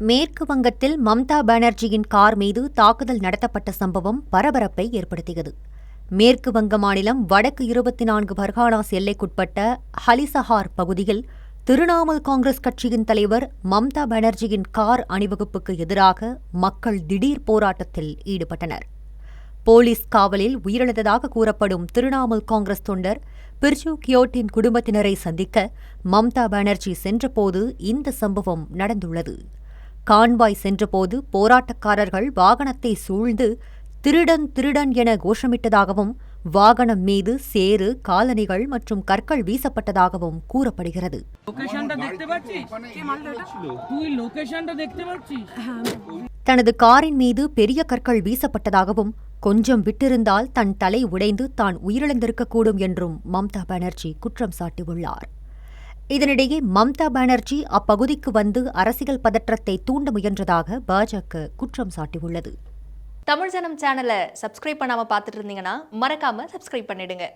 மேற்கு வங்கத்தில் மம்தா பானர்ஜியின் கார் மீது தாக்குதல் நடத்தப்பட்ட சம்பவம் பரபரப்பை ஏற்படுத்தியது. மேற்கு வங்க மாநிலம் வடக்கு 24 பர்கானாஸ் எல்லைக்குட்பட்ட ஹலிசஹார் பகுதியில் திரிணாமுல் காங்கிரஸ் கட்சியின் தலைவர் மம்தா பானர்ஜியின் கார் அணிவகுப்புக்கு எதிராக மக்கள் திடீர் போராட்டத்தில் ஈடுபட்டனர். போலீஸ் காவலில் உயிரிழந்ததாக கூறப்படும் திரிணாமுல் காங்கிரஸ் தொண்டர் பிர்ஜு கியோட்டின் குடும்பத்தினரை சந்திக்க மம்தா பானர்ஜி சென்றபோது இந்த சம்பவம் நடந்துள்ளது. கான்வாய் சென்றபோது போராட்டக்காரர்கள் வாகனத்தை சூழ்ந்து திருடன் திருடன் என கோஷமிட்டதாகவும் வாகனம் மீது சேறு, காலணிகள் மற்றும் கற்கள் வீசப்பட்டதாகவும் கூறப்படுகிறது. தனது காரின் மீது பெரிய கற்கள் வீசப்பட்டதாகவும் கொஞ்சம் விட்டிருந்தால் தன் தலை உடைந்து தான் உயிரிழந்திருக்கக்கூடும் என்றும் மம்தா பானர்ஜி குற்றம் சாட்டியுள்ளார். இதனிடையே மம்தா பானர்ஜி அப்பகுதிக்கு வந்து அரசியல் பதற்றத்தை தூண்ட முயன்றதாக பாஜக குற்றம் சாட்டியுள்ளது. தமிழ் ஜனம் சேனலை சப்ஸ்கிரைப் பண்ணாம பார்த்துட்டு இருந்தீங்கன்னா மறக்காம சப்ஸ்கிரைப் பண்ணிடுங்க.